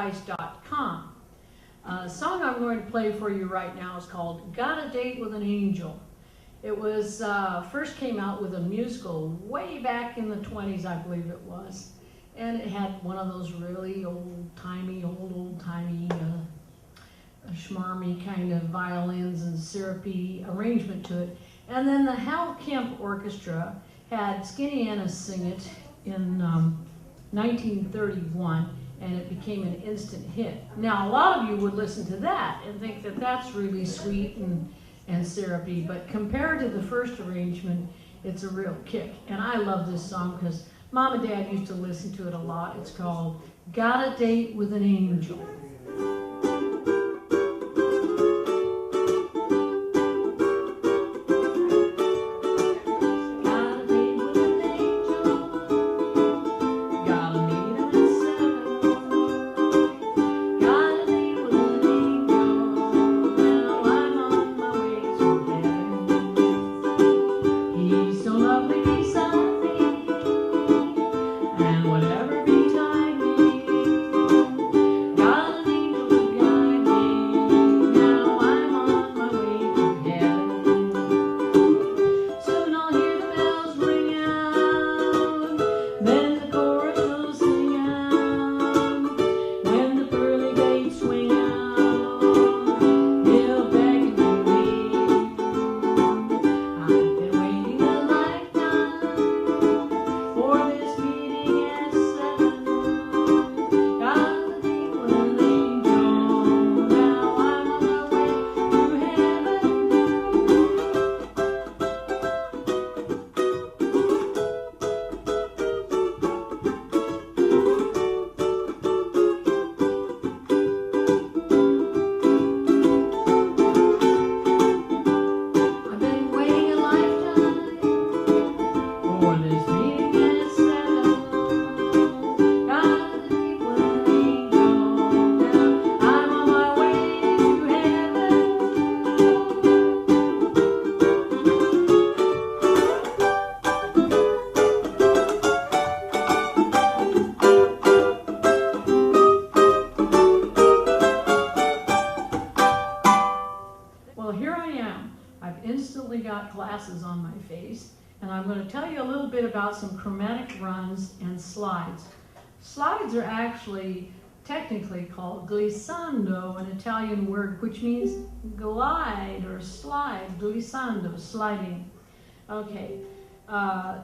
paradise.com. The song I'm going to play for you right now is called Got a Date with an Angel. It was first came out with a musical way back in the 20s, I believe it was. And it had one of those really old-timey, schmarmy kind of violins and syrupy arrangement to it. And then the Hal Kemp Orchestra had Skinny Anna sing it in 1931, and it became an instant hit. Now, a lot of you would listen to that and think that that's really sweet and syrupy, but compared to the first arrangement, it's a real kick. And I love this song because Mom and Dad used to listen to it a lot. It's called Got a Date with an Angel. Glasses on my face, and I'm going to tell you a little bit about some chromatic runs and slides. Slides are actually technically called glissando, an Italian word which means glide or slide, glissando, sliding. Okay,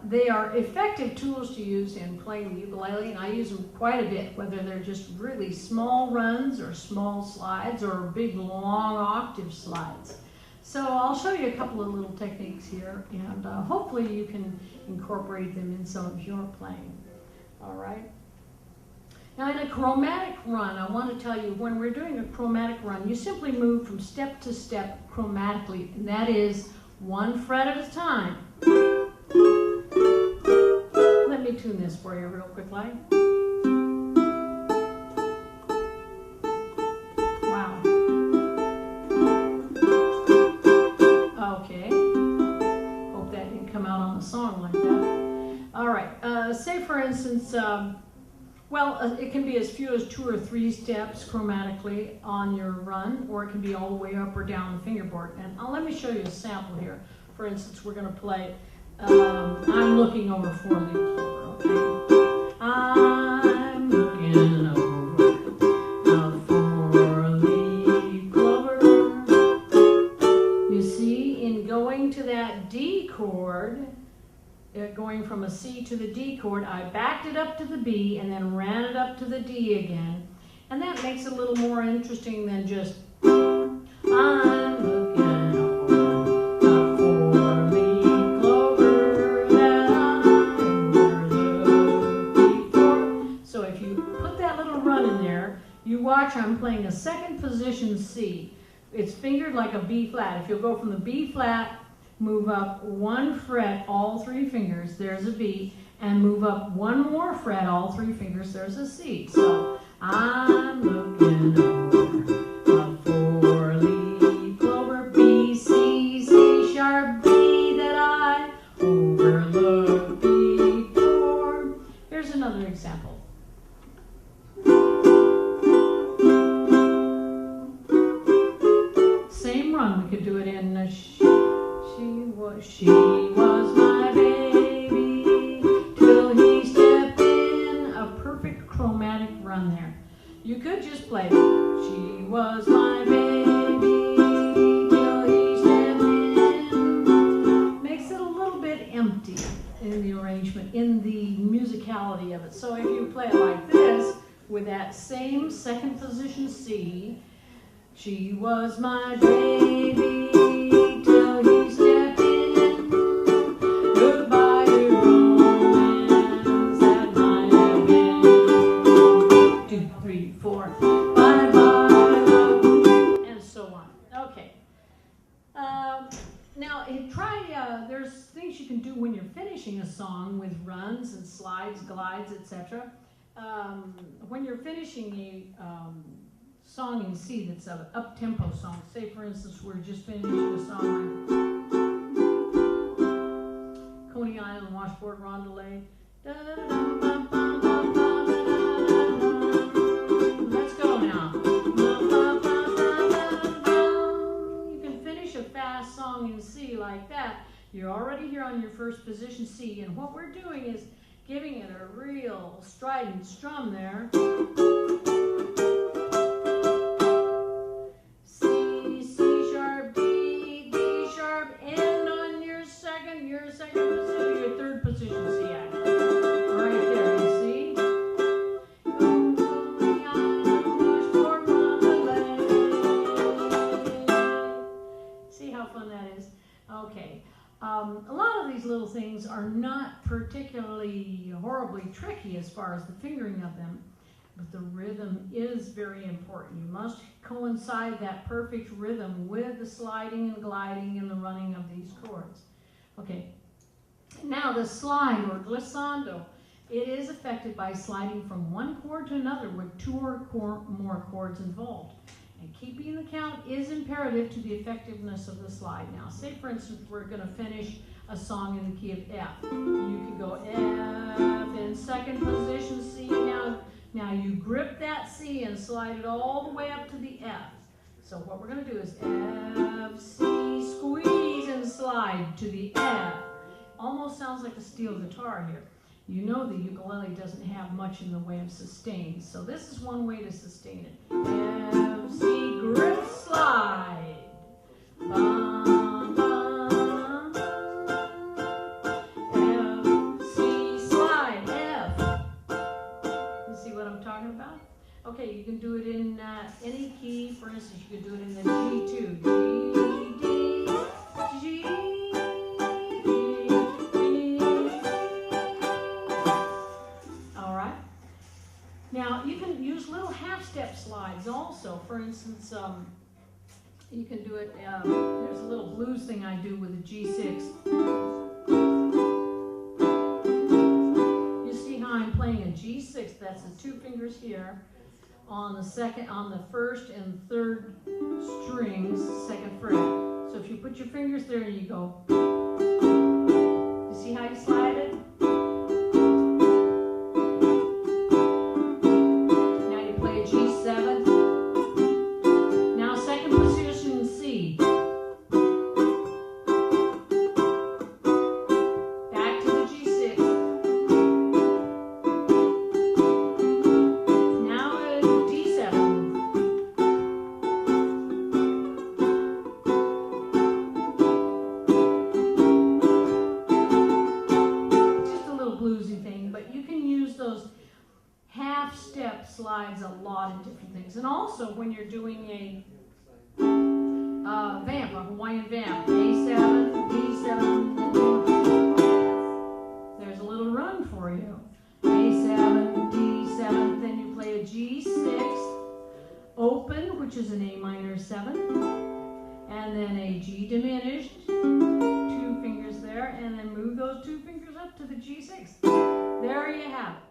they are effective tools to use in playing the ukulele, and I use them quite a bit, whether they're just really small runs or small slides or big long octave slides. So I'll show you a couple of little techniques here, and hopefully you can incorporate them in some of your playing. All right. Now in a chromatic run, I want to tell you, when we're doing a chromatic run, you simply move from step to step chromatically, and that is one fret at a time. Let me tune this for you real quick, like. Song like that. All right, say for instance, it can be as few as 2 or 3 steps chromatically on your run, or it can be all the way up or down the fingerboard. And let me show you a sample here. For instance, we're going to play I'm Looking Over 4-Leaf Clover, okay? I'm looking over a 4-leaf clover. You see, in going to that D chord, going from a C to the D chord, I backed it up to the B and then ran it up to the D again. And that makes it a little more interesting than just I'm looking over a 4-leaf clover that I never before. So if you put that little run in there, you watch I'm playing a second position C. It's fingered like a B flat. If you'll go from the B flat, move up 1 fret, all 3 fingers, there's a B, and move up 1 more fret, all 3 fingers, there's a C. So, I'm looking over a 4-leaf clover, B, C, C sharp, B that I overlooked before. Here's another example. You could do it in she was my baby till he stepped in. A perfect chromatic run there. You could just play she was my baby till he stepped in. Makes it a little bit empty in the arrangement, in the musicality of it. So if you play it like this, with that same second position C, she was my baby till he stepped in. Goodbye to romance that might have been. 2, 3, 4, bye bye, and so on. Okay. Now try. There's things you can do when you're finishing a song with runs and slides, glides, etc. When you're finishing a song in C that's an up-tempo song, say for instance we're just finishing a song like Coney Island Washboard Rondelay. Let's go now. You can finish a fast song in C like that. You're already here on your first position C, and what we're doing is giving it a real strident strum there. C, C sharp, D, D sharp, and on your second position, your third position C actually. Right there, you see? See how fun that is? Okay. A lot of these little things are not particularly horribly tricky as far as the fingering of them, but the rhythm is very important. You must coincide that perfect rhythm with the sliding and gliding and the running of these chords. Okay, now the slide or glissando, it is affected by sliding from one chord to another with 2 or more chords involved. And keeping the count is imperative to the effectiveness of the slide. Now, say for instance, we're going to finish a song in the key of F. You could go F in second position C. Now you grip that C and slide it all the way up to the F. So what we're going to do is F, C, squeeze and slide to the F. Almost sounds like a steel guitar here. You know the ukulele doesn't have much in the way of sustain, so this is one way to sustain it. F, C, grip, slide. Bum, bum. F, C, slide, F. You see what I'm talking about? Okay, you can do it in any key. For instance, you could do it in the G2. G, D, G. Now, you can use little half-step slides also. For instance, you can do it, there's a little blues thing I do with a G6. You see how I'm playing a G6, that's the 2 fingers here, on the first and third strings, 2nd fret. So if you put your fingers there and you go, you see how you slide it? Slides a lot in different things, and also when you're doing a vamp, a Hawaiian vamp, A7, D7, there's a little run for you. A7, D7, then you play a G6, open, which is an A minor 7, and then a G diminished, 2 fingers there, and then move those 2 fingers up to the G6. There you have it.